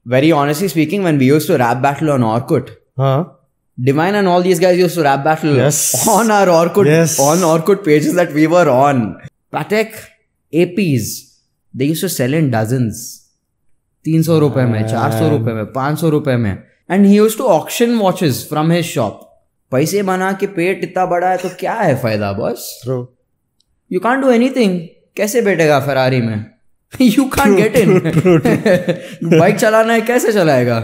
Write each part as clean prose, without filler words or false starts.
very honestly speaking, when we used to rap battle on Orkut, Divine and all these guys used to rap battle on our Orkut, on Orkut pages that we were on. Patek APs, they used to sell in dozens. 300 rupees mein, 400 rupees mein, 500 rupees mein. And he used to auction watches from his shop. पैसे बना के पेट इतना बड़ा है तो क्या है फायदा boss? You can't do anything. कैसे बैठेगा फरारी में? You can't get in. Bike चलाना है कैसे चलाएगा?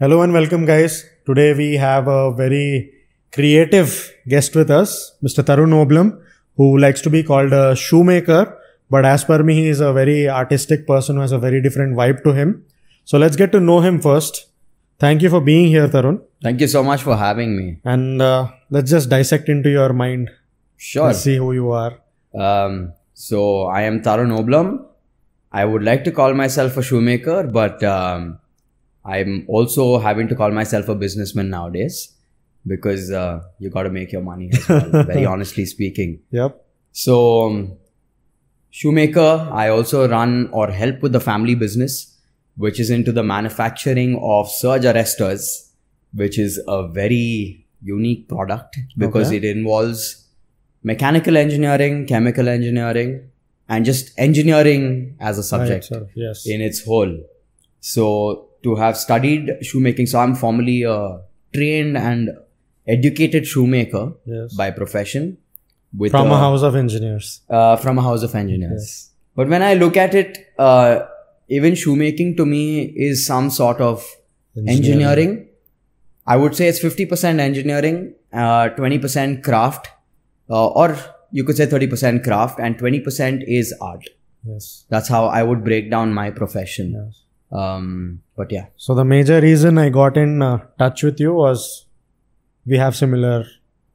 Hello and welcome guys. Today we have a very creative guest with us, Mr. Tarun Oblum, who likes to be called a shoemaker. But as per me, he is a very artistic person who has a very different vibe to him. So let's get to know him first. Thank you for being here, Tarun. Thank you so much for having me. And let's just dissect into your mind. Sure. Let's see who you are. So I am Tarun Oblum. I would like to call myself a shoemaker, but I'm also having to call myself a businessman nowadays because you got to make your money as well, very honestly speaking. Yep. So shoemaker, I also run or help with the family business, which is into the manufacturing of surge arresters, which is a very unique product because it involves mechanical engineering, chemical engineering, and just engineering as a subject in its whole. So to have studied shoemaking, so I'm formally a trained and educated shoemaker by profession. From a house of engineers. From a house of engineers. Yes. But when I look at it, even shoemaking to me is some sort of engineering. I would say it's 50% engineering, 20% craft, or you could say 30% craft and 20% is art. Yes. That's how I would break down my profession. Yes. But yeah. So the major reason I got in touch with you was we have similar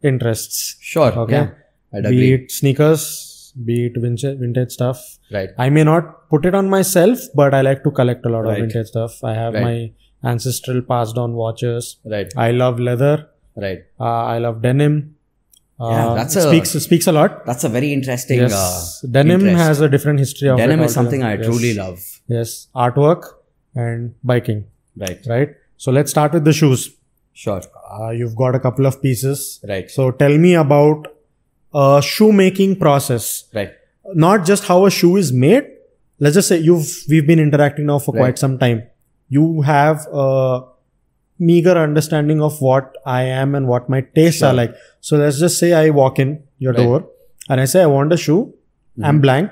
interests. Sure. Okay. Yeah, I'd be agree. It sneakers, be it vintage stuff. Right. I may not put it on myself, but I like to collect a lot of vintage stuff. I have my ancestral passed on watches. Right. I love leather. Right. I love denim. That's speaks a lot. That's a very interesting denim has a different history of denim is something I truly love. Yes. Artwork and biking. Right. So let's start with the shoes. Sure. You've got a couple of pieces. Right. So tell me about shoemaking process. Right. Not just how a shoe is made. Let's just say we've been interacting now for quite some time. You have a meager understanding of what I am and what my tastes are like. So let's just say I walk in your door and I say I want a shoe. I'm blank.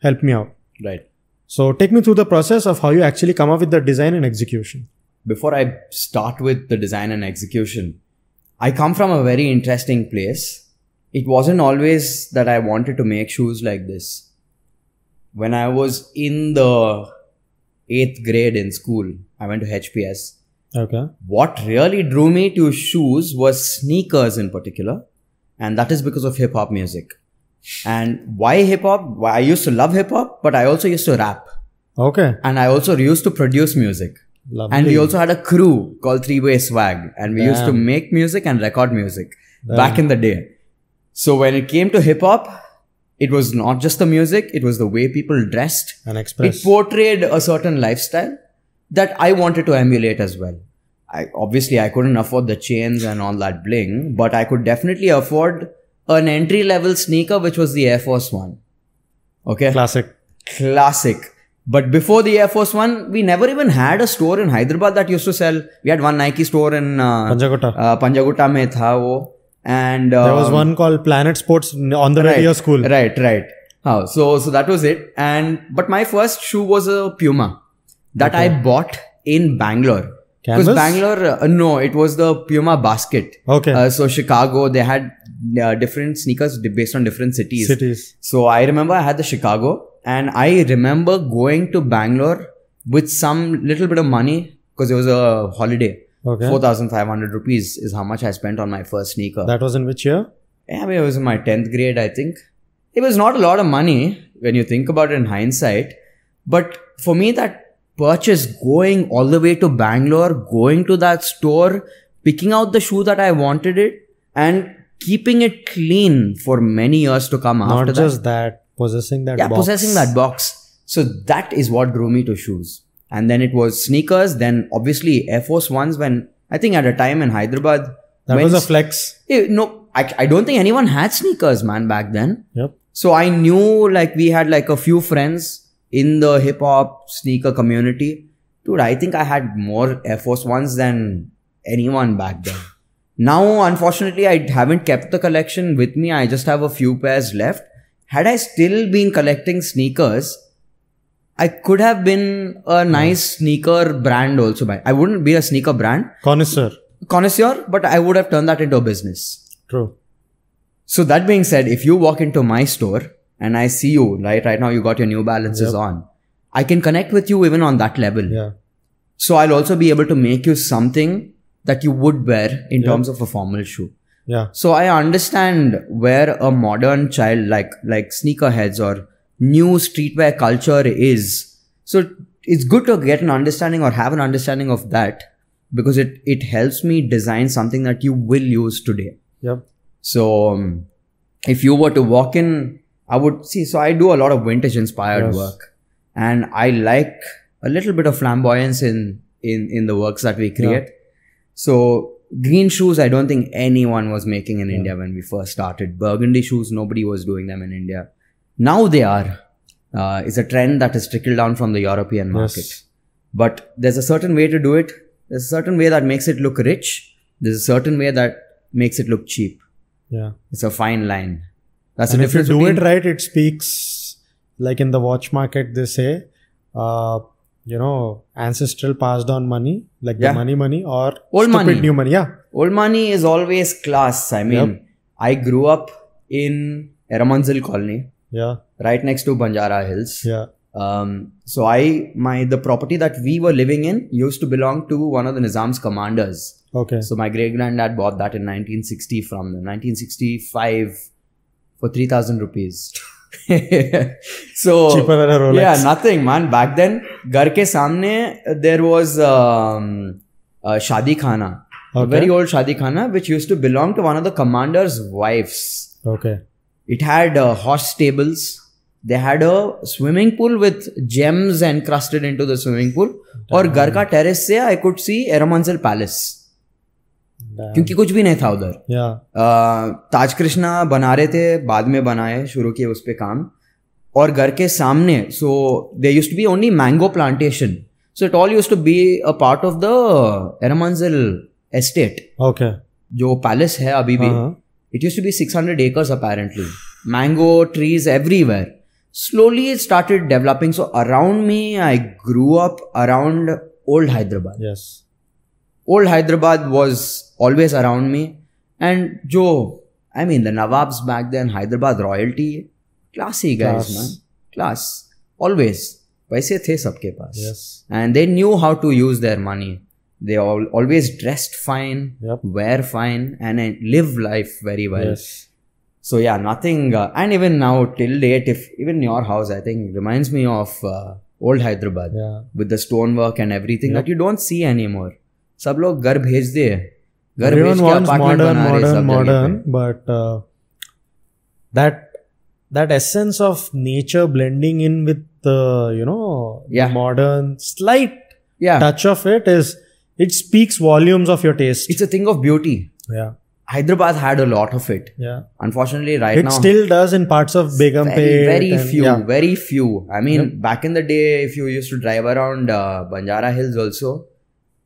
Help me out. Right. So take me through the process of how you actually come up with the design and execution. Before I start with the design and execution, I come from a very interesting place. It wasn't always that I wanted to make shoes like this. When I was in the 8th grade in school, I went to HPS. Okay. What really drew me to shoes was sneakers in particular. And that is because of hip hop music. And why hip hop? Why I used to love hip hop, but I also used to rap. Okay. And I also used to produce music. Lovely. And we also had a crew called 3-Way Swag. And we used to make music and record music back in the day. So when it came to hip hop, it was not just the music, it was the way people dressed and expressed. It portrayed a certain lifestyle that I wanted to emulate as well. Obviously, I couldn't afford the chains and all that bling, but I could definitely afford an entry-level sneaker, which was the Air Force One. Okay? Classic. But before the Air Force One, we never even had a store in Hyderabad that used to sell. We had one Nike store in Panjagutta mein tha wo. And there was one called Planet Sports on the way to your school. Right. So that was it. But my first shoe was a Puma that I bought in Bangalore. Because Bangalore, no, it was the Puma basket. Okay. So Chicago, they had different sneakers based on different cities. So I remember I had the Chicago, and I remember going to Bangalore with some little bit of money because it was a holiday. Okay. 4,500 rupees is how much I spent on my first sneaker. That was in which year? Yeah, I mean, it was in my 10th grade, I think. It was not a lot of money when you think about it in hindsight. But for me, that purchase, going all the way to Bangalore, going to that store, picking out the shoe that I wanted it, and keeping it clean for many years to come after that. Not just that, possessing that box. Yeah, possessing that box. So that is what drew me to shoes. And then it was sneakers. Then obviously Air Force Ones, when I think at a time in Hyderabad. That was a flex. No, I don't think anyone had sneakers, man, back then. Yep. So I knew like we had like a few friends in the hip hop sneaker community. Dude, I think I had more Air Force Ones than anyone back then. Now, unfortunately, I haven't kept the collection with me. I just have a few pairs left. Had I still been collecting sneakers, I could have been a nice sneaker brand also. I wouldn't be a sneaker brand. Connoisseur, but I would have turned that into a business. True. So that being said, if you walk into my store and I see you, right now you got your New Balances on, I can connect with you even on that level. Yeah. So I'll also be able to make you something that you would wear in terms of a formal shoe. Yeah. So I understand where a modern child like sneakerheads or new streetwear culture is. So it's good to get an understanding or have an understanding of that, because it helps me design something that you will use today. Yep. So if you were to walk in, I would see, so I do a lot of vintage inspired work, and I like a little bit of flamboyance in the works that we create. So green shoes, I don't think anyone was making in India when we first started. Burgundy shoes, nobody was doing them in India. Now they are. It's a trend that has trickled down from the European market. But there's a certain way to do it. There's a certain way that makes it look rich. There's a certain way that makes it look cheap. Yeah. It's a fine line. That's and the if you difference. do it right, it speaks, like in the watch market, they say, ancestral passed on money, like the money or old stupid money. New money. Yeah. Old money is always class. I mean, I grew up in Eramanzil colony. Yeah. Right next to Banjara Hills. Yeah. So the property that we were living in used to belong to one of the Nizam's commanders. Okay. So my great granddad bought that in 1960 from them, 1965 for 3,000 rupees. So cheaper than a Rolex. Yeah, nothing, man. Back then, घर के सामने there was a shadi khana, a very old shadi khana, which used to belong to one of the commander's wives. Okay. It had horse stables. They had a swimming pool with gems encrusted into the swimming pool. और घर का terrace से I could see Eramanzil Palace. क्योंकि कुछ भी नहीं था उधर. ताज कृष्णा बना रहे थे, बाद में बनाए, शुरू किए उस पे काम. और घर के सामने, so there used to be only mango plantation. So it all used to be a part of the Eramanzil estate. Okay. जो palace है अभी भी, it used to be 600 acres apparently. Mango trees everywhere. Slowly it started developing. So around me, I grew up around old Hyderabad. Yes. Old Hyderabad was always around me. And the Nawabs back then, Hyderabad royalty, classy guys, man. Class. Always. Paise the sabke paas. Yes. And they knew how to use their money. They always dressed fine, wear fine, and live life very well. Yes. So yeah, nothing, and even now till date, if even your house, I think reminds me of old Hyderabad with the stonework and everything that you don't see anymore. सब लोग घर भेज दे, घर भेज के apartment बना रहे सब modern, but that essence of nature blending in with the modern slight touch of it speaks volumes of your taste. It's a thing of beauty. Yeah. Hyderabad had a lot of it. Yeah. Unfortunately, now it still does in parts of Begumpet. Very few. I mean, back in the day, if you used to drive around Banjara Hills also,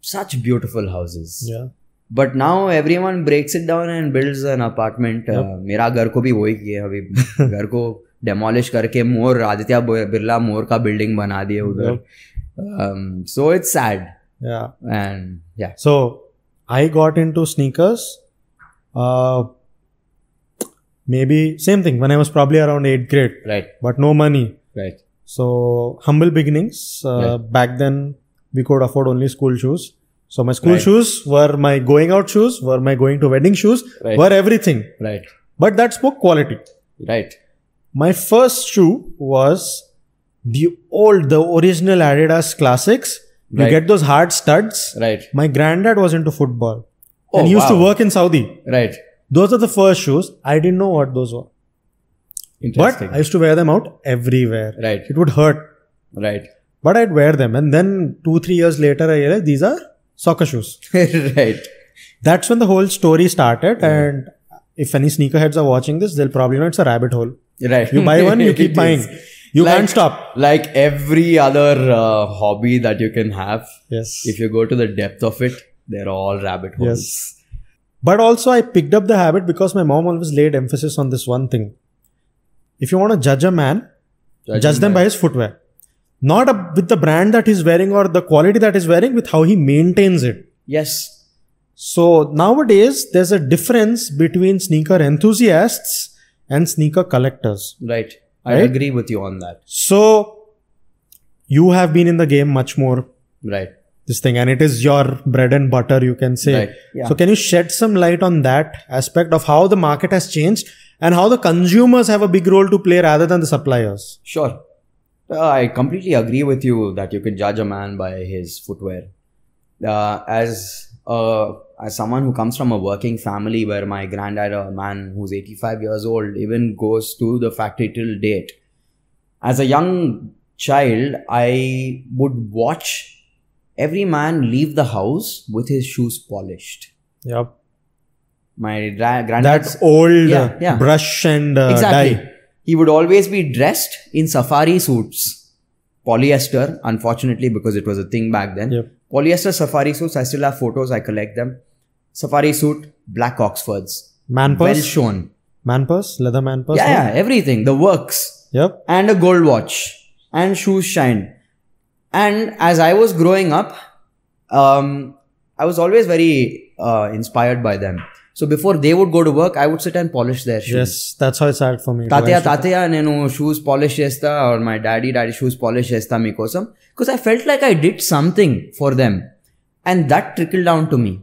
such beautiful houses. Yeah. But now everyone breaks it down and builds an apartment. मेरा घर को भी वही किया अभी घर को demolish करके मोर आदित्य बिरला मोर का building बना दिए उधर. So it's sad. Yeah. And So I got into sneakers. Maybe same thing when I was probably around 8th grade. Right. But no money. Right. So humble beginnings. Back then we could afford only school shoes. So my school shoes were my going out shoes, were my going to wedding shoes, were everything. Right. But that spoke quality. Right. My first shoe was the original Adidas classics. You get those hard studs. Right. My granddad was into football. And he used to work in Saudi. Right. Those are the first shoes. I didn't know what those were. Interesting. But I used to wear them out everywhere. Right. It would hurt. Right. But I'd wear them. And then 2-3 years later, I realized these are soccer shoes. Right. That's when the whole story started. And if any sneakerheads are watching this, they'll probably know it's a rabbit hole. Right. You buy one, you keep buying. You can't stop. Like every other hobby that you can have. Yes. If you go to the depth of it, they're all rabbit holes. Yes. But also I picked up the habit because my mom always laid emphasis on this one thing. If you want to judge a man, judge them by his footwear. Not with the brand that he's wearing or the quality that he's wearing, with how he maintains it. Yes. So nowadays, there's a difference between sneaker enthusiasts and sneaker collectors. Right. I agree with you on that. So you have been in the game much more. Right. This thing, and it is your bread and butter, you can say. Right. Yeah. So can you shed some light on that aspect of how the market has changed and how the consumers have a big role to play rather than the suppliers? Sure. I completely agree with you that you can judge a man by his footwear. As someone who comes from a working family where my granddad, a man who's 85 years old, even goes to the factory till date. As a young child, I would watch every man leave the house with his shoes polished. Yep. My granddad's... That old brush and exactly. dye. He would always be dressed in safari suits. Polyester, unfortunately, because it was a thing back then. Yep. Polyester safari suits, I still have photos, I collect them. Safari suit, black Oxfords. Man purse? Well shown. Man purse? Leather man purse? Yeah, everything. The works. Yep. And a gold watch. And shoes shine. And as I was growing up, I was always very inspired by them. So before they would go to work, I would sit and polish their shoes. Yes, that's how it started for me. Tatya, nenu shoes polish chesta, or my daddy shoes polish chesta meekosam. Because I felt like I did something for them. And that trickled down to me.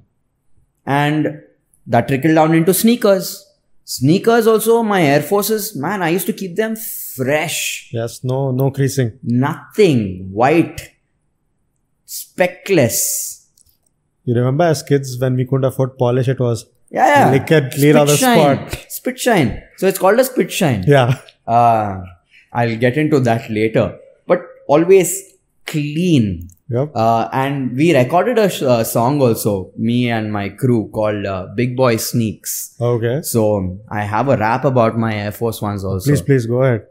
And that trickled down into sneakers. Sneakers also, my Air Forces, man, I used to keep them fresh. Yes, no creasing. Nothing. White. Speckless. You remember as kids when we couldn't afford polish, it was lick it, clear out the spot. Spit shine. So it's called a spit shine. Yeah. I'll get into that later. But always clean. Yep. And we recorded a song also, me and my crew, called Big Boy Sneaks. Okay. So I have a rap about my Air Force Ones also. Please go ahead.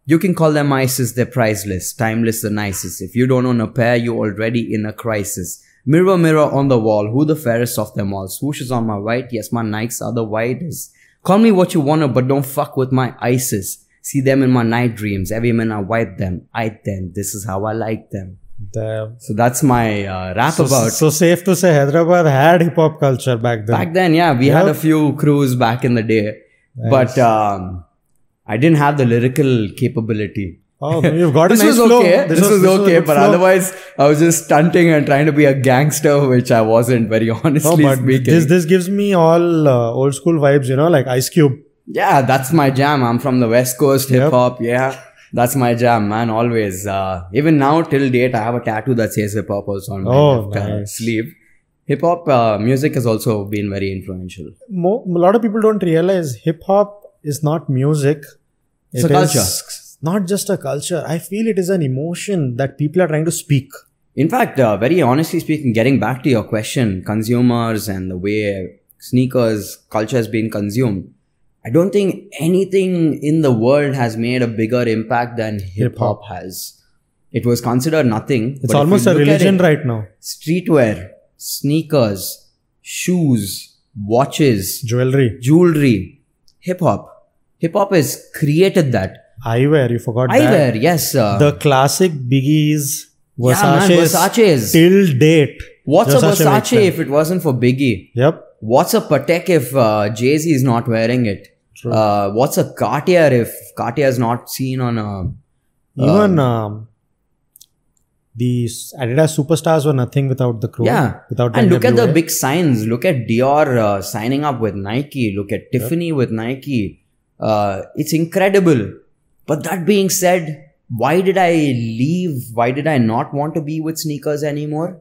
You can call them ices, they're priceless, timeless, the nicest. If you don't own a pair, you're already in a crisis. Mirror, mirror on the wall, who the fairest of them all? Swooshes on my right, yes, my Nikes are the widest. Call me what you wanna, but don't fuck with my ices. See them in my night dreams, every minute I wipe them, this is how I like them. Damn. So that's my rap about. So safe to say Hyderabad had hip-hop culture back then. Back then, yeah, we had a few crews back in the day. Nice. But I didn't have the lyrical capability. Oh, you've got this a nice was flow. Okay. This was okay, but flow. Otherwise I was just stunting and trying to be a gangster, which I wasn't, very honestly speaking. This gives me all old school vibes, like Ice Cube. Yeah, that's my jam. I'm from the West Coast, hip-hop, yeah. That's my jam, man, always. Even now, till date, I have a tattoo that says hip-hop also on my sleeve. Hip-hop music has also been very influential. A lot of people don't realize hip-hop is not music. It's a culture. Not just a culture. I feel it is an emotion that people are trying to speak. In fact, very honestly speaking, getting back to your question, consumers and the way sneakers culture has been consumed, I don't think anything in the world has made a bigger impact than hip-hop has. It was considered nothing. It's almost a religion right now. Streetwear, sneakers, shoes, watches, jewelry, hip-hop. Hip-hop has created that. Eyewear, you forgot that. Eyewear, yes. The classic Biggies, Versace's. Till date. What's a Versace if it wasn't for Biggie? Yep. What's a Patek if Jay-Z is not wearing it? True. What's a Cartier if Cartier is not seen on a... Even these Adidas superstars were nothing without the crew. Yeah. Without and look at the big signs. Look at Dior signing up with Nike. Look at Tiffany with Nike. It's incredible. But that being said, why did I leave? Why did I not want to be with sneakers anymore?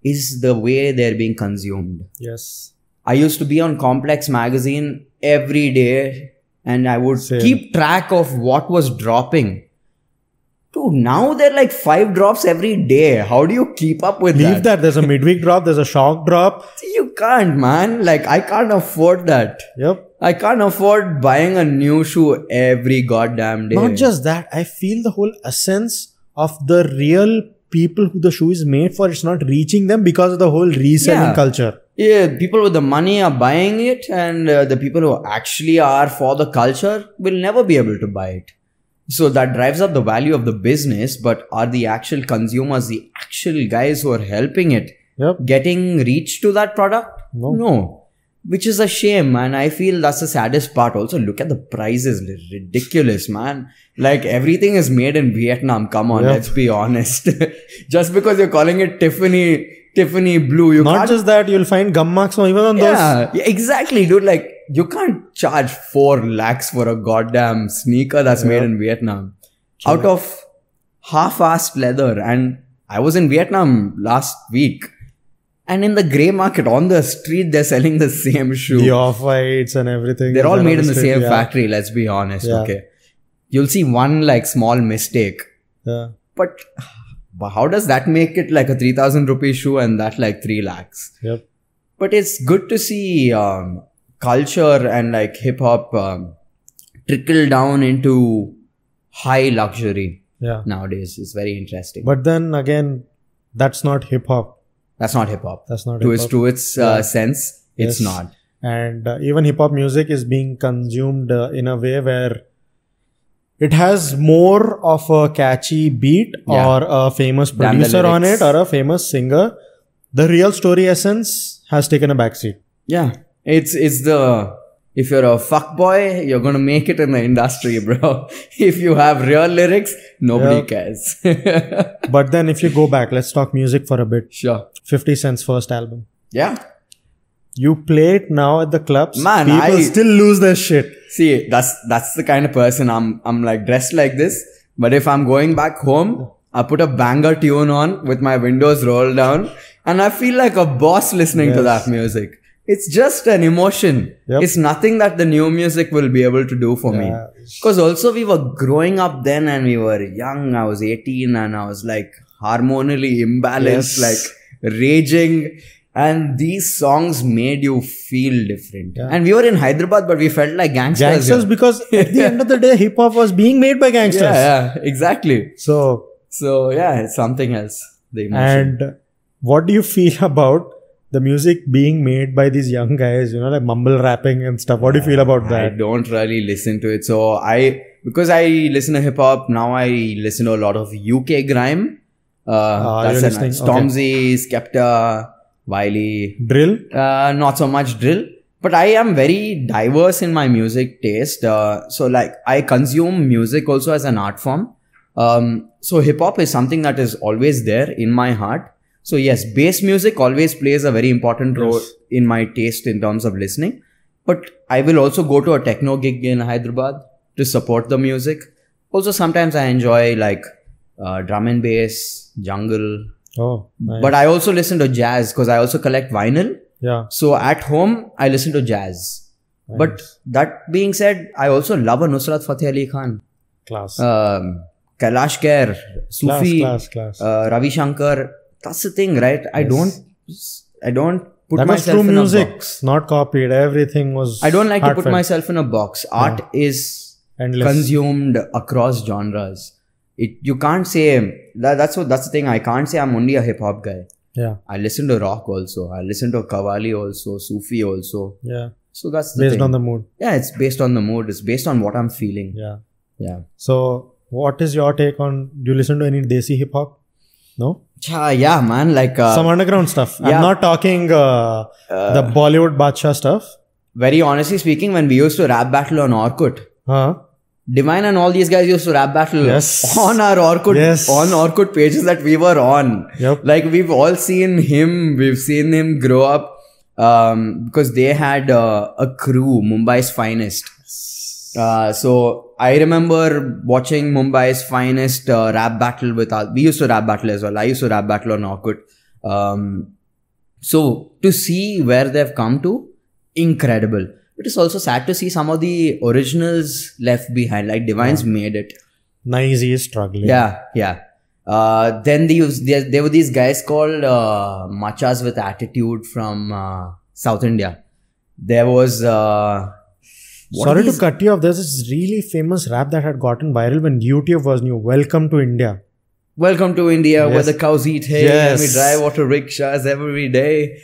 Is the way they're being consumed. Yes. I used to be on Complex magazine every day and I would keep track of what was dropping. Dude, now they're like 5 drops every day. How do you keep up with Leave that. There's a midweek drop. There's a shock drop. You can't, man. Like, I can't afford that. Yep. I can't afford buying a new shoe every goddamn day. Not just that. I feel the whole essence of the real people who the shoe is made for, it's not reaching them because of the whole reselling culture. Yeah, people with the money are buying it, and the people who actually are for the culture will never be able to buy it. So that drives up the value of the business, but are the actual consumers, the actual guys who are helping it, getting reach to that product? No. Which is a shame, and I feel that's the saddest part. Also, look at the prices. Ridiculous, man. Like, everything is made in Vietnam. Come on, let's be honest. Just because you're calling it Tiffany blue, you not can't... just that, you'll find gum marks even on those. Yeah, exactly, dude. Like, you can't charge 4 lakhs for a goddamn sneaker that's made in Vietnam. Out of half-assed leather. And I was in Vietnam last week. And in the grey market, on the street, they're selling the same shoe. The off-whites and everything. They're all made in the same factory, let's be honest, okay? You'll see one, like, small mistake. Yeah. But how does that make it like a 3,000 rupee shoe and that like 3 lakhs? Yep. But it's good to see culture and like hip-hop trickle down into high luxury nowadays. It's very interesting. But then again, that's not hip-hop. That's not hip-hop. That's not hip-hop. To its sense, it's not. And even hip-hop music is being consumed in a way where it has more of a catchy beat or a famous producer on it or a famous singer. The real story essence has taken a backseat. Yeah. It's the... If you're a fuckboy, you're going to make it in the industry, bro. If you have real lyrics, nobody cares. But then if you go back, let's talk music for a bit. Sure. 50 Cent's first album. Yeah. You play it now at the clubs. Man, people still lose their shit. See, that's the kind of person I'm like dressed like this. But if I'm going back home, I put a banger tune on with my windows rolled down. And I feel like a boss listening to that music. It's just an emotion. It's nothing that the new music will be able to do for me. Because also we were growing up then and we were young. I was 18 and I was like hormonally imbalanced, like raging. And these songs made you feel different. And we were in Hyderabad, but we felt like gangsters. Gangsters because at the end of the day, hip hop was being made by gangsters. Yeah, exactly. So yeah, it's something else. The emotion. And what do you feel about the music being made by these young guys, like mumble rapping and stuff? What do you feel about that? I don't really listen to it. So because I listen to hip hop, now I listen to a lot of UK grime. That's Stormzy, Skepta, Wiley. Drill? Not so much drill. But I am very diverse in my music taste. So like I consume music also as an art form. So hip hop is something that is always there in my heart. So yes, bass music always plays a very important role in my taste in terms of listening. But I will also go to a techno gig in Hyderabad to support the music. Also sometimes I enjoy like drum and bass, jungle. Oh, nice. But I also listen to jazz because I also collect vinyl. Yeah. So at home, I listen to jazz. Nice. But that being said, I also love a Nusrat Fateh Ali Khan. Class. Kailash Kher, Sufi, class. Ravi Shankar. That's the thing, right? I don't put that myself was true in music, a box. not copied. Everything was I don't like heartfelt. to put myself in a box. Art is endless, consumed across genres. You can't say that's the thing. I can't say I'm only a hip hop guy. Yeah. I listen to rock also. I listen to Qawwali also, Sufi also. Yeah. So that's the based thing. on the mood. Yeah, it's based on the mood. It's based on what I'm feeling. Yeah. Yeah. So what is your take on, do you listen to any Desi hip hop? No? Yeah, man. Like some underground stuff. Yeah. I'm not talking the Bollywood Badshah stuff. Very honestly speaking, when we used to rap battle on Orkut, Divine and all these guys used to rap battle on our Orkut, on Orkut pages that we were on. Like we've all seen him. We've seen him grow up because they had a crew, Mumbai's Finest. So I remember watching Mumbai's Finest rap battle with us. We used to rap battle as well. I used to rap battle on Orkut. So to see where they've come to, incredible. But it's also sad to see some of the originals left behind. Like Divine's made it. Nice, he is struggling. Yeah. Then there were these guys called Machas with Attitude from South India. There was sorry to cut you off. There's this really famous rap that had gotten viral when YouTube was new. Welcome to India. Welcome to India, Yes. where the cows eat hay and we drive auto rickshaws every day.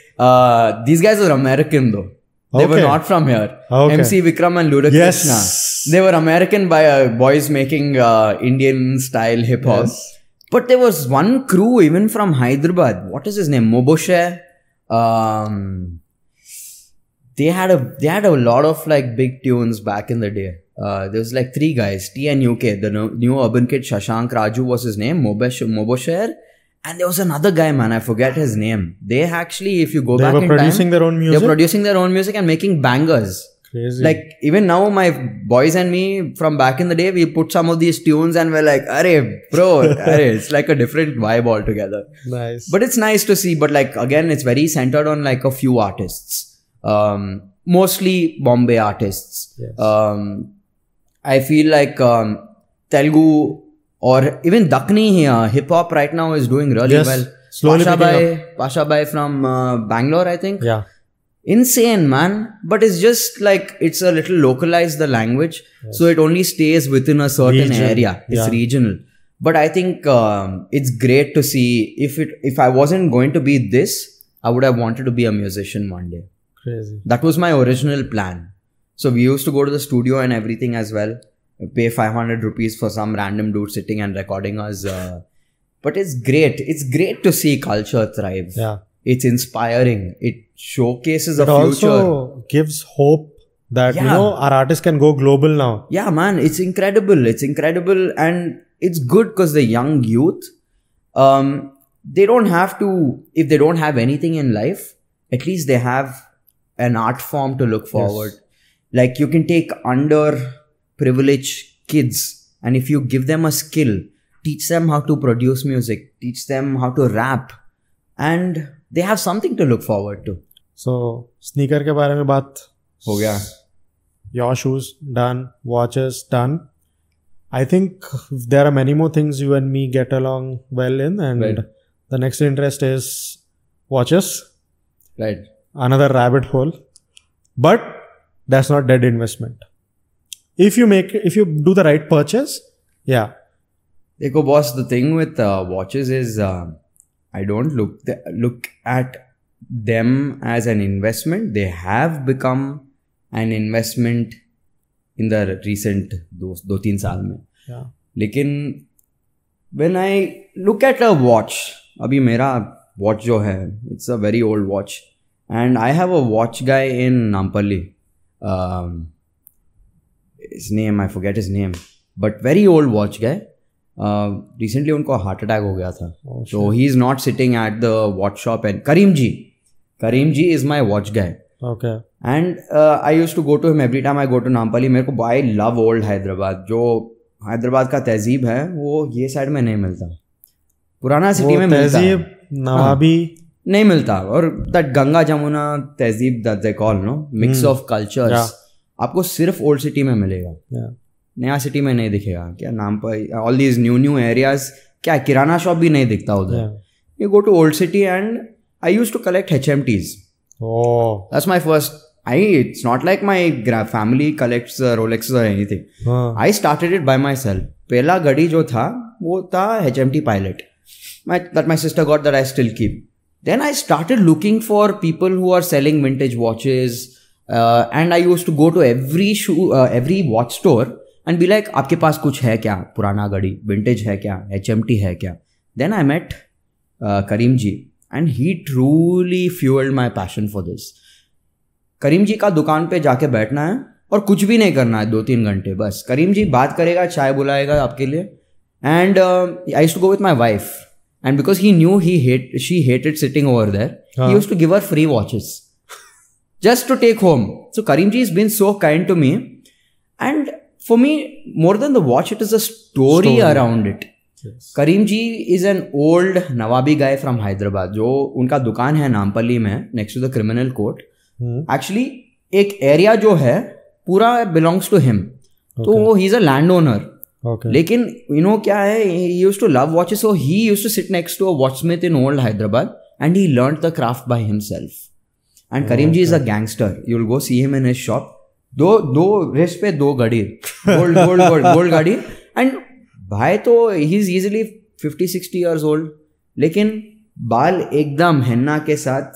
These guys were American though. They were Okay. not from here. Okay. MC Vikram and Ludacris Yes. Krishna. They were American boys making Indian style hip hop. Yes. But there was one crew even from Hyderabad. What is his name? Muddassir. They had a lot of like big tunes back in the day. There was like 3 guys, T and UK. The new urban kid Shashank Raju was his name, Mubashir. And there was another guy, man, I forget his name. They actually, if you go back in time, they were producing their own music. they're producing their own music and making bangers. Crazy. Like even now, my boys and me from back in the day, we put some of these tunes and we're like, "Arey, bro, it's like a different vibe altogether." Nice. But it's nice to see. But like again, it's very centered on like a few artists, mostly Bombay artists. Yes. I feel like Telugu or even Dakkani hip hop right now is doing really Yes. well. Slowly Pasha Bhai from Bangalore, I think. Yeah. Insane, man. But it's just like it's a little localized, the language. So it only stays within a certain area. It's regional. But I think it's great to see if I wasn't going to be this, I would have wanted to be a musician one day. Crazy. That was my original plan. So we used to go to the studio and everything as well. Pay 500 rupees for some random dude sitting and recording us. But it's great. It's great to see culture thrive. Yeah. It's inspiring. It showcases It a future. also gives hope that, Yeah. our artists can go global now. Yeah, man, it's incredible. It's incredible. And it's good because the young youth, they don't have to, if they don't have anything in life, at least they have an art form to look forward. Yes. Like you can take underprivileged kids and if you give them a skill, teach them how to produce music, teach them how to rap, and they have something to look forward to. So, sneaker के बारे में बात हो गया. Your shoes done, watches done. I think there are many more things you and me get along well in, and Right. the next interest is watches. Right. Another rabbit hole, but that's not dead investment. If you do the right purchase, yeah. Dekho boss, the thing with watches is I don't look at them as an investment. They have become an investment in the recent 2-3 साल में. Yeah. लेकिन when I look at a watch, अभी मेरा watch जो है, it's a very old watch, and I have a watch guy in Nampally. His name, I forget his name, but very old watch guy. Recently उनको heart attack हो गया था. So he's not sitting at the watch shop. And Karim Ji is my watch guy. Okay. And I used to go to him every time I go to Nampally. मेरे को I love old Hyderabad. जो हैदराबाद का तहजीब है वो ये side में नहीं मिलता. पुराना सिटी में मिलता है. नवाबी नहीं मिलता. और that गंगा जमुना तहजीब that they call, no, mix of cultures. Yeah. आपको सिर्फ ओल्ड सिटी में मिलेगा. Yeah. नया सिटी में नहीं दिखेगा. क्या नाम पर ऑल दीज न्यू एरियाज, क्या किराना शॉप भी नहीं दिखता उधर. You go to old city and I used to collect HMTs. Oh. That's my first. It's not like my family collects Rolexes or anything. I started it by myself. पहला घड़ी जो था वो था HMT Pilot that my sister got, that I still keep. Then I started looking for people who are selling vintage watches, and I used to go to every watch store and be like, आपके पास कुछ है क्या पुराना घड़ी, vintage है क्या, HMT है क्या. Then I met Karim ji. And he truly fueled my passion for this. करीम जी का दुकान पे जाके बैठना है और कुछ भी नहीं करना है 2-3 घंटे बस. करीम जी बात करेगा, चाय बुलाएगा आपके लिए. And I used to go with my wife. And because he knew she hated sitting over there, he used to give her free watches just to take home. So Karim ji has been so kind to me. And for me, more than the watch, it is a story around it. Yes. Karim ji is an old Nawabi guy from Hyderabad. जो उनका दुकान है नामपल्ली में, next to the criminal court. Actually, एक area जो है पूरा belongs to him. तो वो he's a landowner. Okay. लेकिन you know क्या है, he used to love watches, so he used to sit next to a watchsmith in old Hyderabad and he learned the craft by himself. And Karimji is a gangster. You'll go see him in his shop. दो wrist पे 2 घड़ी, gold घड़ी. And भाई तो he's easily 50-60 years old. लेकिन बाल एकदम henna के साथ,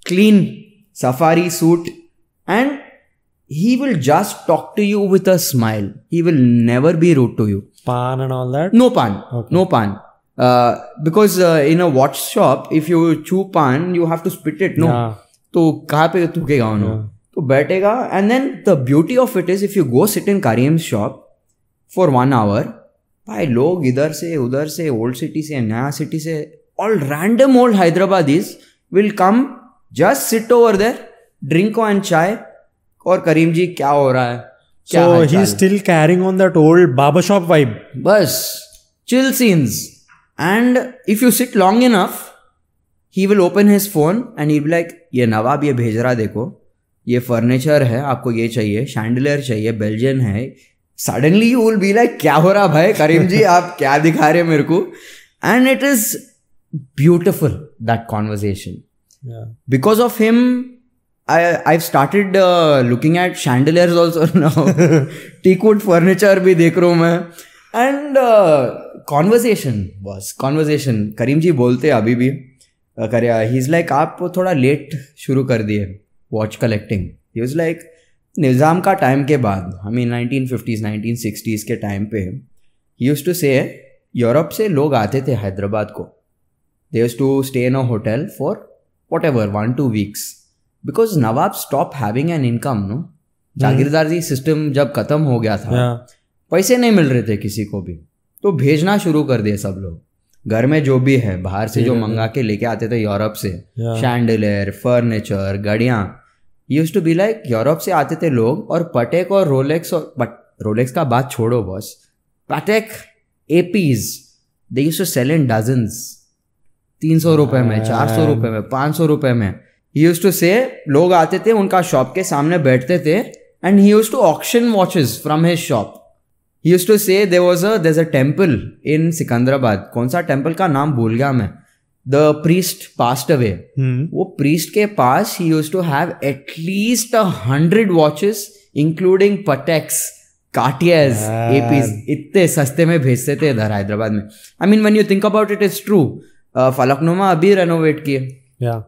clean safari suit, and he will just talk to you with a smile. He will never be rude to you. Pan and all that? No pan. Okay. No pan. Because in a watch shop, if you chew pan, you have to spit it. No. Yeah. तो कहाँ पे थूकेगा उन्होंने? तो बैठेगा. And then the beauty of it is, if you go sit in Karim's shop for 1 hour, भाई लोग इधर से उधर से, old city से, नया city से, all random old Hyderabadis will come, just sit over there, drink one chai. और करीम जी क्या हो रहा है? So he's still carrying on that old barbershop vibe. बस chill scenes. And if you sit long enough, he will open his phone and he'll be like, ये नवाब ये भेज रहा देखो, ये फर्नीचर है, आपको ये चाहिए, शैंडलियर चाहिए, बेल्जियन है. Suddenly you will be like, क्या हो रहा भाई करीम जी, आप क्या दिखा रहे मेरे को? And it is beautiful, that conversation. Yeah. Because of him, I've started looking at chandeliers also now. Teakwood furniture भी देख रहा हूँ मैं. And conversation. करीम जी बोलते अभी भी he's like, आप थोड़ा लेट शुरू कर दिए watch collecting. He was like, निज़ाम का टाइम के बाद, I mean 1950s 1960s के टाइम पे, he used to say Europe से लोग आते थे हैदराबाद को. They used to stay in a hotel for whatever 1-2 weeks. Because nawab stop having an income, no? जागीरदारी सिस्टम जब खत्म हो गया था, पैसे नहीं मिल रहे थे किसी को भी, तो भेजना शुरू कर दिए सब लोग. घर में जो भी है बाहर से जो मंगा के लेके आते थे यूरोप से, शैंडलियर, फर्नीचर, गाड़ियाँ. Used to be like, Europe से आते थे लोग और पटेक और रोलेक्स, और रोलेक्स का बात छोड़ो boss, Patek APs they used to sell in dozens. 300 रुपए में, 400 रुपए में, 500 रुपए में. He used to say, लोग आते थे उनका शॉप के सामने बैठते थे, and he used to auction watches from his shop. He used to say there's a temple in Sikandrabad. कौन सा टेम्पल का नाम भूल गया मैं. The priest passed away. वो priest के पास he used to have at least 100 watches, including Pateks, Cartiers, APs. इतने सस्ते में भेजते थे इधर हैदराबाद में. I mean, when you think about it, it's true. Falaknuma अभी रेनोवेट किए. Yeah.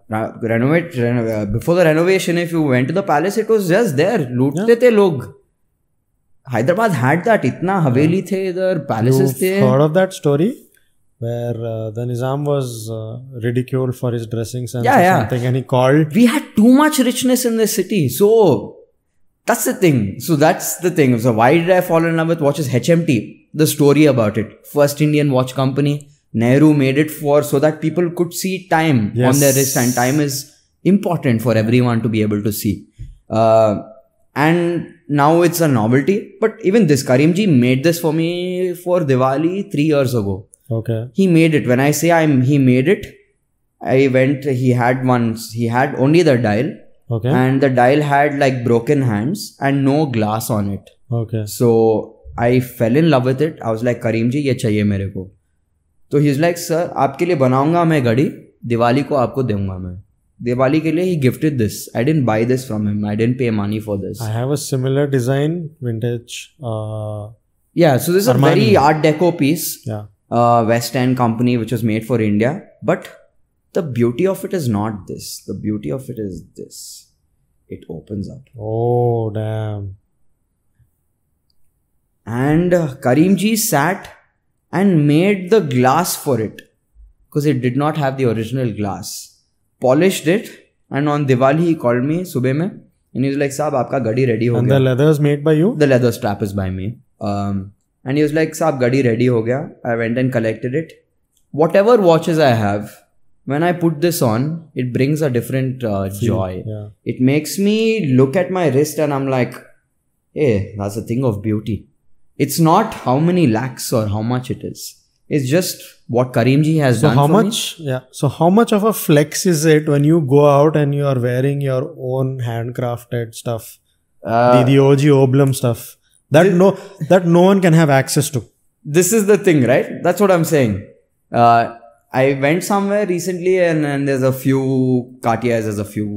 Before the renovation, if you went to the palace, it was just there. लूटते थे लोग. Hyderabad had that. इतना हवेली थे इधर, palaces थे. You've heard of that story where the Nizam was ridiculed for his dressing sense or something, and he called. We had too much richness in this city, so that's the thing. So why did I fall in love with watches? HMT, the story about it, first Indian watch company. Nehru made it so that people could see time on their wrist, and time is important for everyone to be able to see. And now it's a novelty. But even this, Karimji made this for me for Diwali 3 years ago. Okay. He made it. When I say he made it, I went, he had only the dial. Okay. And the dial had like broken hands and no glass on it. Okay. So I fell in love with it. I was like, Karimji, ये चाहिए मेरे को. तो he is like, sir आपके लिए बनाऊंगा मैं घड़ी, दिवाली को आपको दूंगा मैं. दिवाली के लिए ही gifted this. I didn't buy this from him, I didn't pay money for this. I have a similar design, vintage. Yeah, so this is a very art deco piece. Yeah. West End company which was made for India. But the beauty of it is not this. The beauty of it is this. It opens up. Oh, damn. And Karimji sat and made the glass for it, because it did not have the original glass. Polished it, and on Diwali he called me सुबह में, and he was like, साहब आपका घड़ी ready हो गया. And the leather is made by you? The leather strap is by me. And he was like, साहब घड़ी ready हो गया. I went and collected it. Whatever watches I have, when I put this on, it brings a different joy. Yeah. It makes me look at my wrist and I'm like, hey, that's a thing of beauty. It's not how many lakhs or how much it is. It's just what Karimji has done for me. Yeah. So how much of a flex is it when you go out and you are wearing your own handcrafted stuff? The OG Oblum stuff. that no one can have access to. This is the thing, right? That's what I'm saying. I went somewhere recently and there's a few Cartiers, there's a few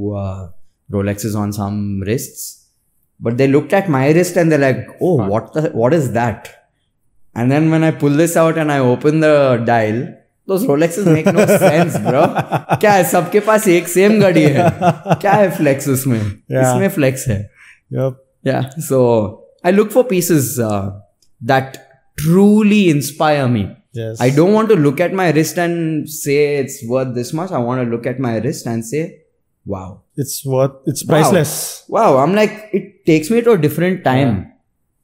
Rolexes on some wrists. But they looked at my wrist and they're like, oh, what is that? And then when I pull this out and I open the dial, those Rolexes make no sense, bro. क्या है? सबके पास एक same घड़ी है. क्या है flex उसमें? इसमें flex है. Yep. Yeah. So I look for pieces that truly inspire me. Yes. I don't want to look at my wrist and say it's worth this much. I want to look at my wrist and say, wow. It's priceless. Wow. I'm like, it takes me to a different time. Yeah.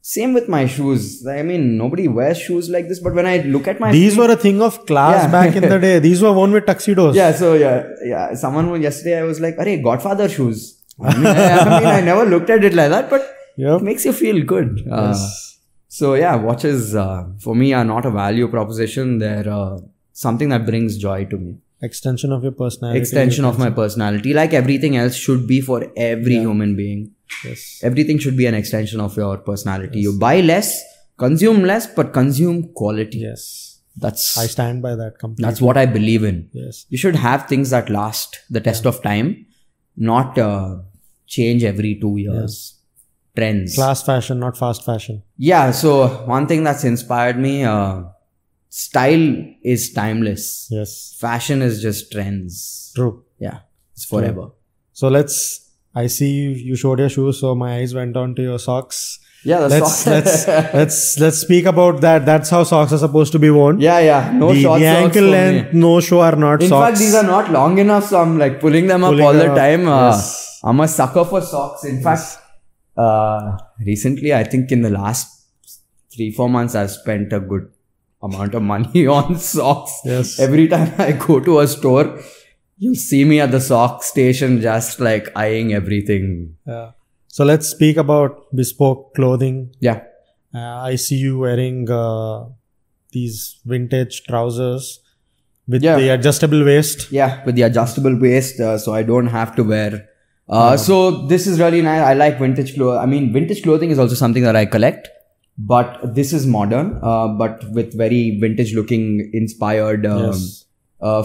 Same with my shoes. I mean, nobody wears shoes like this, but when I look at my These were a thing of class back in the day. These were worn with tuxedos. Yeah, so yeah. Someone yesterday, I was like, "Arey, Godfather shoes." I never looked at it like that, but it makes you feel good. Yes. So yeah, watches for me are not a value proposition. They're something that brings joy to me. Extension of your personality. Extension of my personality. Like everything else should be for every human being. Yes. Everything should be an extension of your personality. Yes. You buy less, consume less, but consume quality. Yes. I stand by that completely. That's what I believe in. Yes. You should have things that last the test of time, not change every 2 years. Yes. Trends. Class fashion, not fast fashion. Yeah. So one thing that's inspired me, style is timeless. Yes. Fashion is just trends. True. Yeah. It's forever. True. So I see you showed your shoes, so my eyes went on to your socks. Yeah, let's speak about that. That's how socks are supposed to be worn. Yeah. No short the socks. Ankle length, no show are not in socks. In fact, these are not long enough, so I'm like pulling them up all the time. Yes. I'm a sucker for socks. In fact, recently, I think in the last 3-4 months, I've spent a good amount of money on socks. Yes. Every time I go to a store, you see me at the sock station just like eyeing everything. Yeah. So let's speak about bespoke clothing. Yeah. I see you wearing these vintage trousers with the adjustable waist. Yeah, with the adjustable waist, so I don't have to wear. So this is really nice. I like vintage clothing. I mean, vintage clothing is also something that I collect. But this is modern, but with very vintage looking inspired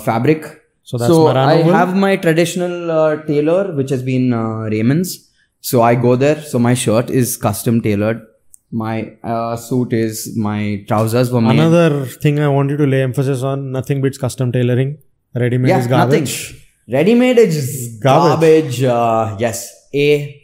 fabric. So I have my traditional tailor, which has been Raymond's. So I go there. So my shirt is custom tailored. My suit is, my trousers were made. Another thing I want you to lay emphasis on, nothing beats custom tailoring. Ready-made is garbage. Nothing. Ready-made is garbage. Yes.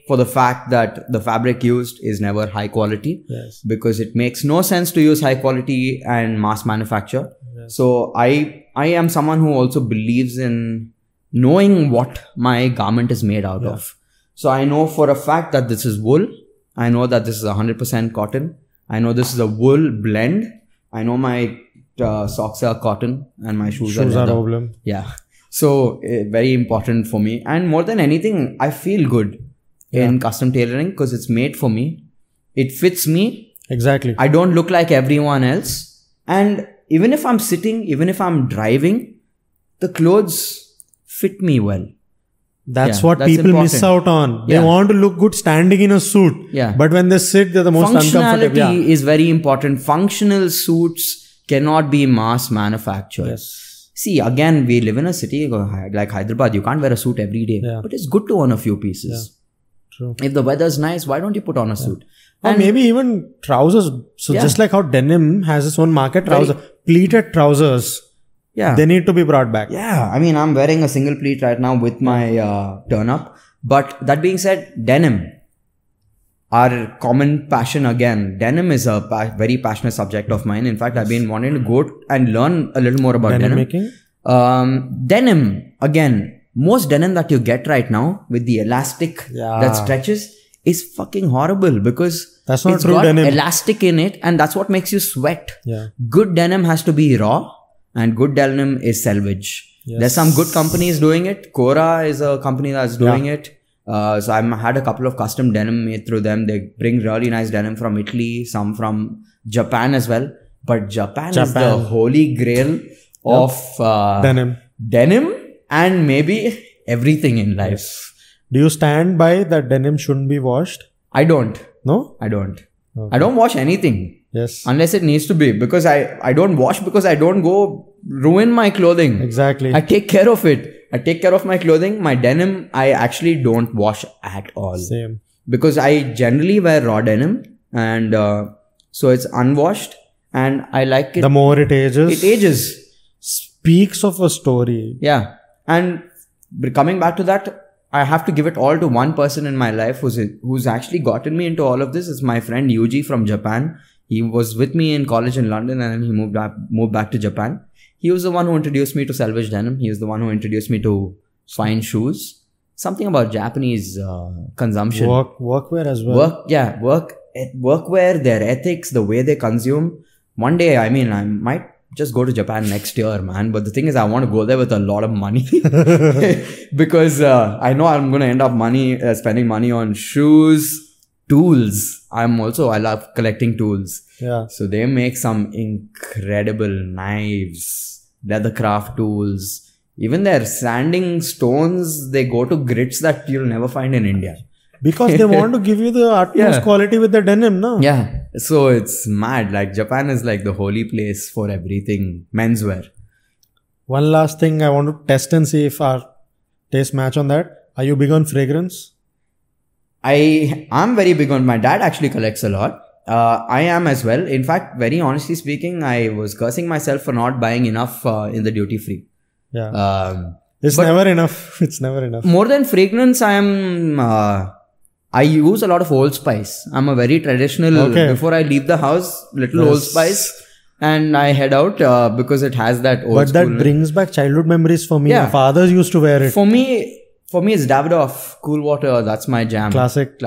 For the fact that the fabric used is never high quality. Yes. Because it makes no sense to use high quality and mass manufacture. Yes. So I am someone who also believes in knowing what my garment is made out of. So I know for a fact that this is wool. I know that this is 100% cotton. I know this is a wool blend. I know my socks are cotton and my shoes are leather. Oblum. Yeah. So very important for me. And more than anything, I feel good in custom tailoring because it's made for me. It fits me. Exactly. I don't look like everyone else. And even if I'm sitting, even if I'm driving, the clothes fit me well. That's what people miss out on. They want to look good standing in a suit. Yeah. But when they sit, they're the most uncomfortable. Functionality is very important. Functional suits cannot be mass manufactured. Yes. See, again, we live in a city like Hyderabad. You can't wear a suit every day. Yeah. But it's good to own a few pieces. Yeah. True. If the weather's nice, why don't you put on a suit? Or maybe even trousers. So just like how denim has its own market, pleated trousers. Yeah. They need to be brought back. Yeah. I mean, I'm wearing a single pleat right now with my turn up. But that being said, denim, our common passion again. Denim is a very passionate subject of mine. In fact, I've been wanting to go and learn a little more about denim. Making? Denim, again, most denim that you get right now with the elastic that stretches is fucking horrible because that's not it's true got denim. Elastic in it and that's what makes you sweat. Yeah. Good denim has to be raw. And good denim is selvage. Yes. There's some good companies doing it. Cora is a company that's doing it. So I had a couple of custom denim made through them. They bring really nice denim from Italy, some from Japan as well. But Japan is the holy grail of denim and maybe everything in life. Do you stand by that denim shouldn't be washed? I don't. No? I don't. I don't wash anything. Yes. Unless it needs to be. Because I don't wash because I don't go ruin my clothing. Exactly. I take care of it. I take care of my clothing. My denim, I actually don't wash at all. Same. Because I generally wear raw denim. And so it's unwashed. And I like it. The more it ages. It ages. Speaks of a story. Yeah. And coming back to that, I have to give it all to one person in my life who's actually gotten me into all of this. It's my friend Yuji from Japan. He was with me in college in London and then he moved back to Japan. He was the one who introduced me to selvage denim. He was the one who introduced me to fine shoes. Something about Japanese consumption. Workwear as well. Workwear, their ethics, the way they consume. One day, I might just go to Japan next year, man. But the thing is, I want to go there with a lot of money because I know I'm going to end up spending money on shoes, tools. I love collecting tools. Yeah. So they make some incredible knives, leather craft tools. Even their sanding stones, they go to grits that you'll never find in India. Because they want to give you the utmost quality with the denim, no? Yeah. So it's mad. Like Japan is like the holy place for everything menswear. One last thing I want to test and see if our taste match on that. Are you big on fragrance? I'm very big on. My dad actually collects a lot. I am as well. In fact, very honestly speaking, I was cursing myself for not buying enough in the duty free. Yeah. It's never enough. It's never enough. More than fragrance, I use a lot of Old Spice. I'm a very traditional. Before I leave the house, little Old Spice. And I head out because it has that old But that brings back childhood memories for me. Yeah. My fathers used to wear it. For me, it's Davidoff, Cool Water. That's my jam. Classic.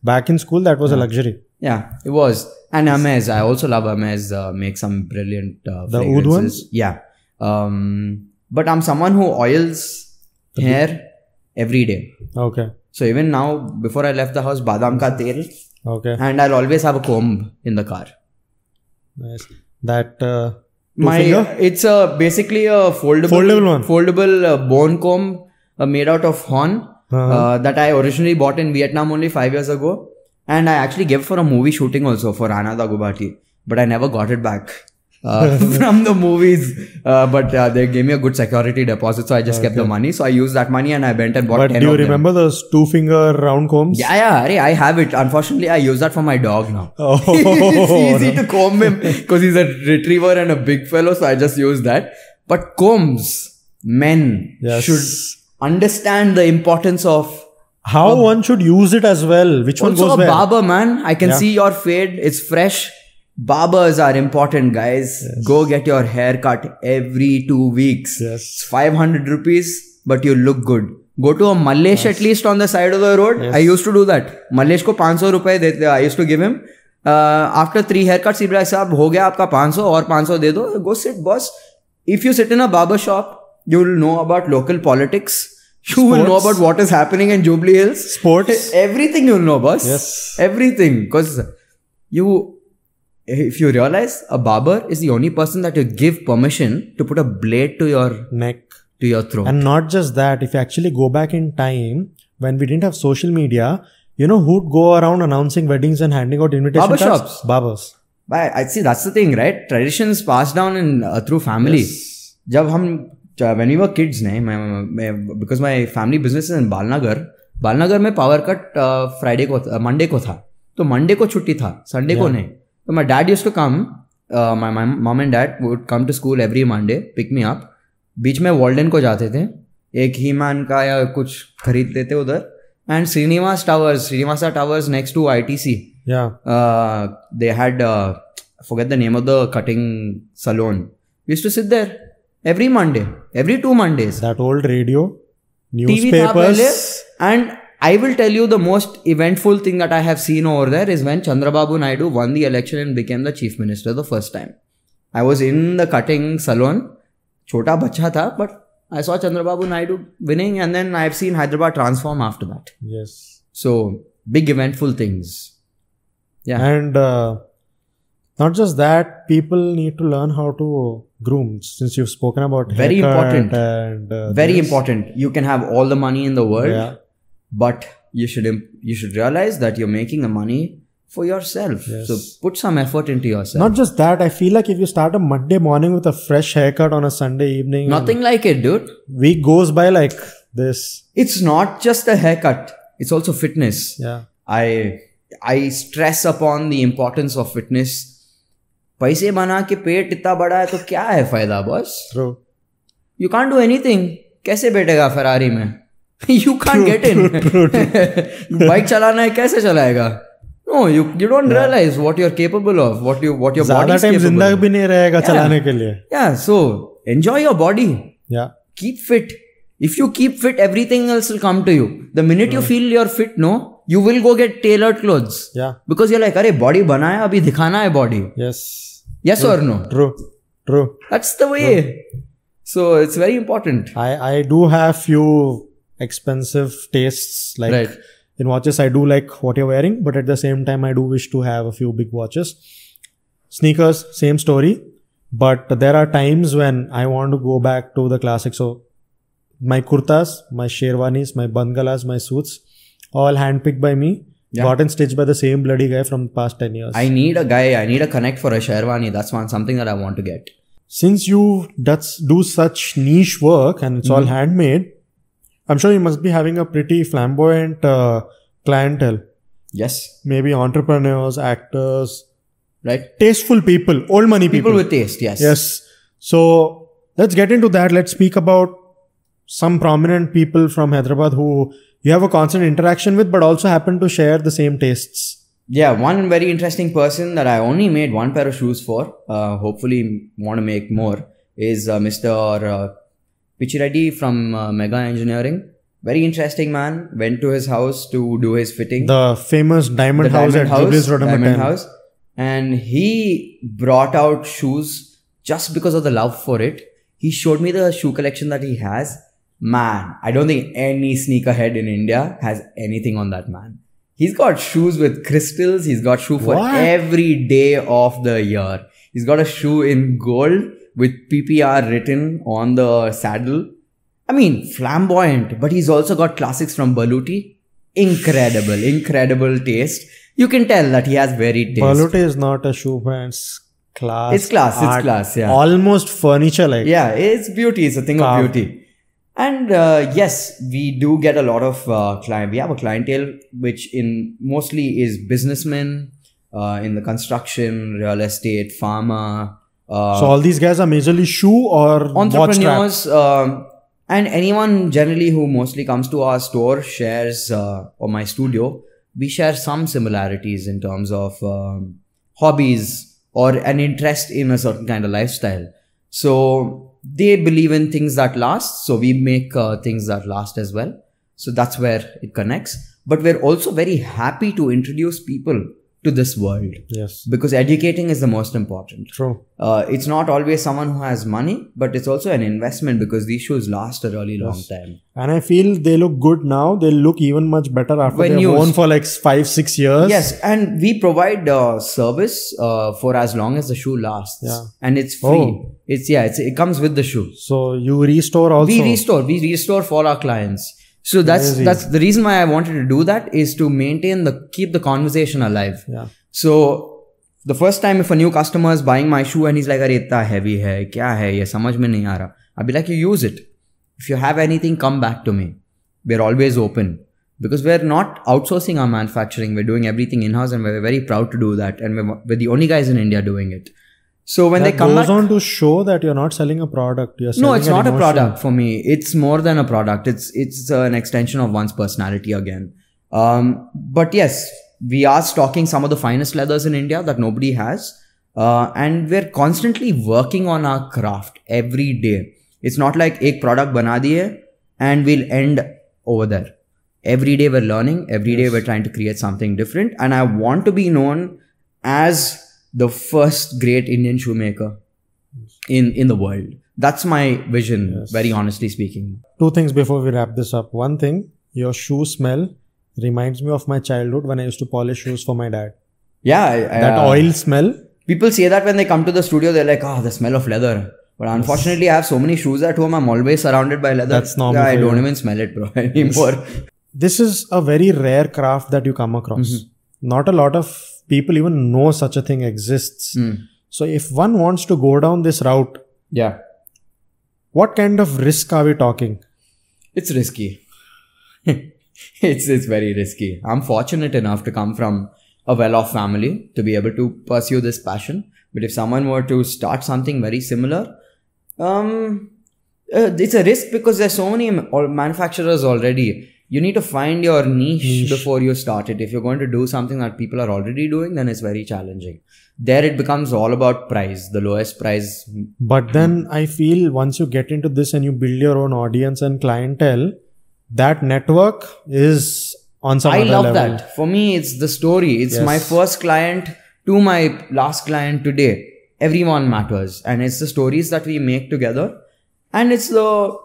Back in school, that was a luxury. Yeah, it was. And Hermes. I also love Hermes. Make some brilliant fragrances. The oud ones? Yeah. But I'm someone who oils hair every day. Okay. So even now, before I left the house, badam ka tel. Okay. And I'll always have a comb in the car. Nice. That it's basically a foldable bone comb made out of horn that I originally bought in Vietnam only 5 years ago. And I actually gave for a movie shooting also for Anna Dagubati. But I never got it back from the movies. But they gave me a good security deposit. So I just kept the money. So I used that money and I went and bought 10 of them. Do you remember those 2-finger round combs? Yeah. I have it. Unfortunately, I use that for my dog now. Oh, it's easy to comb him because he's a retriever and a big fellow. So I just use that. But combs, men should understand the importance of how one should use it as well. Which one goes where? Also a barber, man. I can see your fade. It's fresh. Barbers are important, guys. Yes. Go get your hair cut every 2 weeks. Yes. It's 500 rupees, but you look good. Go to a Mallesh at least on the side of the road. Yes. I used to do that. Mallesh ko 500 rupees dete. I used to give him. After 3 haircuts, he'd be like, "Saab, ho gaya aapka 500 aur 500 de do." Go sit, boss. If you sit in a barber shop, you will know about local politics. You will know about what is happening in Jubilee Hills. Sports. Everything you'll know, boss. Yes. Everything. Because if you realize, a barber is the only person that you give permission to put a blade to your neck, to your throat. And not just that, if you actually go back in time, when we didn't have social media, you know who'd go around announcing weddings and handing out invitation barber cards? Shops. Barbers. I see, that's the thing, right? Traditions passed down through family. Yes. When we were kids, because my family business is in Balnagar में power cut Monday को था. तो Monday को छुट्टी था, Sunday को नहीं. So my dad used to come, my mom and dad would come to school every Monday, pick me up. बीच में Walden को जाते थे, एक He-Man का या कुछ खरीद लेते उधर. And Srinivasa Towers next to ITC. Yeah. They had, forget the name of the cutting salon. We used to sit there every Monday, every 2 Mondays. That old radio, newspapers. And I will tell you the most eventful thing that I have seen over there is when Chandrababu Naidu won the election and became the chief minister the first time. I was in the cutting salon. Chota bacha tha, but I saw Chandrababu Naidu winning and then I've seen Hyderabad transform after that. Yes. So, big eventful things. Yeah. And not just that, people need to learn how to groom. Since you've spoken about very important. And very important. You can have all the money in the world, but you should realize that you're making the money for yourself. Yes. So put some effort into yourself. Not just that, I feel like if you start a Monday morning with a fresh haircut on a Sunday evening. Nothing like it, dude. Week goes by like this. It's not just a haircut. It's also fitness. Yeah. I stress upon the importance of fitness. पैसे बना के पेट इतना बड़ा है तो क्या है फायदा boss? True. You can't do anything. कैसे बैठेगा फरारी में? You can't get in. Bike चलाना है कैसे चलाएगा? No, you don't realize what you're capable of, what your body is capable of. ज़्यादा टाइम जिंदा भी नहीं रहेगा चलाने के लिए. Yeah, so enjoy your body. Yeah. Keep fit. If you keep fit, everything else will come to you. The minute you feel you're fit, no, you will go get tailored clothes. Yeah. Because you're like, अरे body बना है अभी दिखाना है body. Yes. Yes or no? True. That's the way. So it's very important. I do have few expensive tastes like Right. in watches. I do like what you're wearing, but at the same time I do wish to have a few big watches. Sneakers, same story, but there are times when I want to go back to the classics. So my kurtas, my sherwanis, my bangalas, my suits, all handpicked by me. Yeah. Got and stitched by the same bloody guy from the past 10 years. I need a connect for a sherwani. That's something that I want to get. Since you do such niche work and it's all handmade, I'm sure you must be having a pretty flamboyant clientele. Yes. Maybe entrepreneurs, actors. Right. Tasteful people, old money people. People with taste, yes. Yes. So let's get into that. Let's speak about some prominent people from Hyderabad who you have a constant interaction with, but also happen to share the same tastes. Yeah, one very interesting person that I only made one pair of shoes for, hopefully want to make more, is Mr. Pichireddy from Mega Engineering. Very interesting man. Went to his house to do his fitting. The famous Diamond House at Jubilees Road number 10. House. And he brought out shoes just because of the love for it. He showed me the shoe collection that he has. Man, I don't think any sneakerhead in India has anything on that man. He's got shoes with crystals. He's got shoe for every day of the year. He's got a shoe in gold with PPR written on the saddle. I mean, flamboyant, but he's also got classics from Baluti. Incredible taste. You can tell that he has very taste. Baluti is not a shoe brand. It's class. It's class, yeah. Almost furniture like. Yeah, it's beauty. It's a thing of beauty. And yes, we do get a lot of we have a clientele which mostly is businessmen in the construction, real estate, pharma. So all these guys are majorly shoe or entrepreneurs and anyone generally who mostly comes to our store shares or my studio. We share some similarities in terms of hobbies or an interest in a certain kind of lifestyle. So they believe in things that last. So we make things that last as well. So that's where it connects. But we're also very happy to introduce people to this world. Yes. Because educating is the most important. True. It's not always someone who has money, but it's also an investment because these shoes last a really long time. And I feel they look good now. They'll look even much better after they're worn for like 5-6 years. Yes. And we provide service for as long as the shoe lasts. Yeah. And it's free. It comes with the shoe. So you restore also? We restore for our clients. So that's the reason why I wanted to do that is to keep the conversation alive. Yeah. So the first time if a new customer is buying my shoe and he's like, "Arey, itna heavy hai, kya hai? Ye samajh mein nahi aa raha." I'll be like, "You use it. If you have anything, come back to me." We're always open because we're not outsourcing our manufacturing. We're doing everything in-house and we're very proud to do that. And we're the only guys in India doing it. So when they come back, goes on to show that you're not selling a product. You're selling it's not a product for me. It's more than a product. It's an extension of one's personality again. But yes, we are stocking some of the finest leathers in India that nobody has. And we're constantly working on our craft every day. It's not like ek product bana diye and we'll end over there. Every day we're learning. Every day we're trying to create something different. And I want to be known as the first great Indian shoemaker in the world. That's my vision, very honestly speaking. Two things before we wrap this up. One thing, your shoe smell reminds me of my childhood when I used to polish shoes for my dad. Yeah. That oil smell. People say that when they come to the studio, they're like, the smell of leather. But unfortunately, I have so many shoes at home. I'm always surrounded by leather. That's normal. I don't even smell it, bro, anymore. This is a very rare craft that you come across. Not a lot of people even know such a thing exists. So if one wants to go down this route, what kind of risk are we talking? It's risky. It's very risky. I'm fortunate enough to come from a well-off family to be able to pursue this passion. But if someone were to start something very similar, it's a risk because there's so many manufacturers already. You need to find your niche before you start it. If you're going to do something that people are already doing, then it's very challenging. There it becomes all about price, the lowest price. But then I feel once you get into this and you build your own audience and clientele, that network is on some other level. I love that. For me, it's the story. It's my first client to my last client today. Everyone matters. And it's the stories that we make together. And it's the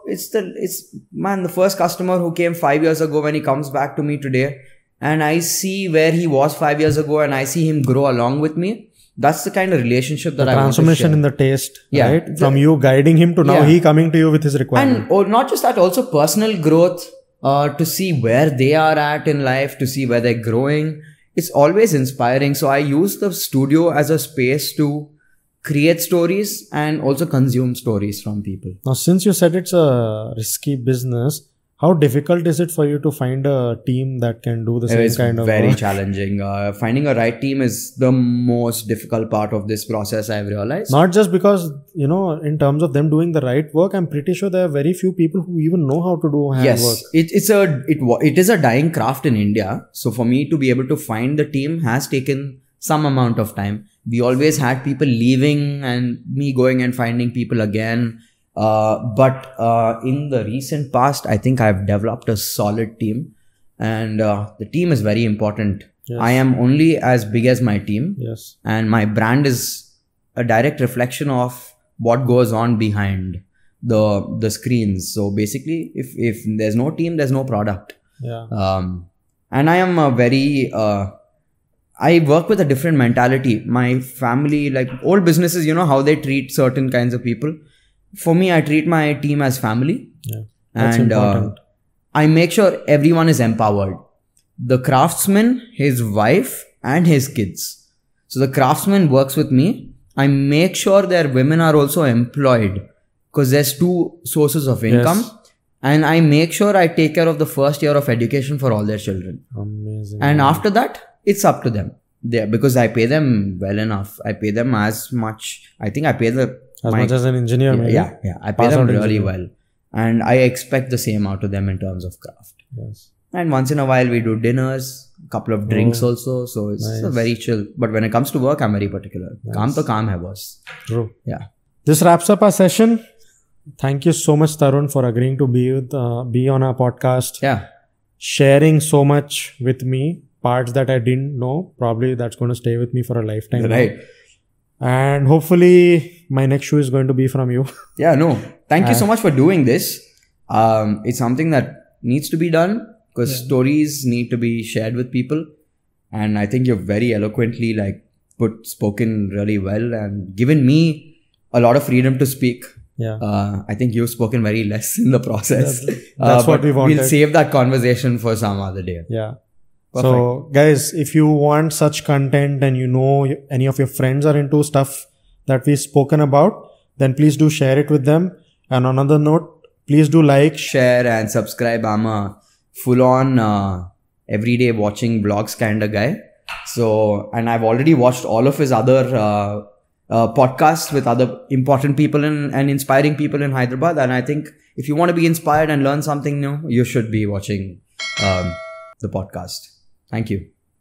first customer who came 5 years ago, when he comes back to me today and I see where he was 5 years ago and I see him grow along with me. That's the kind of relationship that I want to share. Transformation in the taste, right? From you guiding him to now he coming to you with his requirement. And not just that, also personal growth, to see where they are at in life, to see where they're growing. It's always inspiring. So I use the studio as a space to create stories and also consume stories from people. Now, since you said it's a risky business, how difficult is it for you to find a team that can do the same kind of work? It's very challenging. Finding a right team is the most difficult part of this process, I've realized. Not just because, in terms of them doing the right work, I'm pretty sure there are very few people who even know how to do handwork. Yes, it is a dying craft in India. So for me to be able to find the team has taken some amount of time. We always had people leaving and me going and finding people again. But in the recent past, I think I've developed a solid team, and the team is very important. Yes. I am only as big as my team. Yes. And my brand is a direct reflection of what goes on behind the screens. So basically, if there's no team, there's no product. Yeah. And I am a very, I work with a different mentality. My family, like old businesses, how they treat certain kinds of people. For me, I treat my team as family. Yeah, that's important. I make sure everyone is empowered. The craftsman, his wife and his kids. So the craftsman works with me. I make sure their women are also employed because there's two sources of income. Yes. And I make sure I take care of the first year of education for all their children. Amazing. And after that, it's up to them. Because I pay them well enough. I pay them as much. I think I pay much as an engineer, maybe. Yeah. I pay them really well. And I expect the same out of them in terms of craft. Yes. And once in a while, we do dinners, a couple of drinks also. So it's a very chill. But when it comes to work, I'm very particular. Kaam to kaam hai, boss. True. Yeah. This wraps up our session. Thank you so much, Tarun, for agreeing to be on our podcast. Yeah. Sharing so much with me. Parts that I didn't know. Probably that's going to stay with me for a lifetime. Right. Now. And hopefully my next shoe is going to be from you. Yeah, no. Thank you so much for doing this. It's something that needs to be done because stories need to be shared with people. And I think you've very eloquently spoken really well and given me a lot of freedom to speak. Yeah. I think you've spoken very less in the process. That's what we wanted. We'll save that conversation for some other day. Yeah. Perfect. So guys, if you want such content and any of your friends are into stuff that we've spoken about, then please do share it with them. And on another note, please do like, share and subscribe. I'm a full-on everyday watching vlogs kind of guy. So, and I've already watched all of his other podcasts with other important people and inspiring people in Hyderabad. And I think if you want to be inspired and learn something new, you should be watching the podcast. Thank you.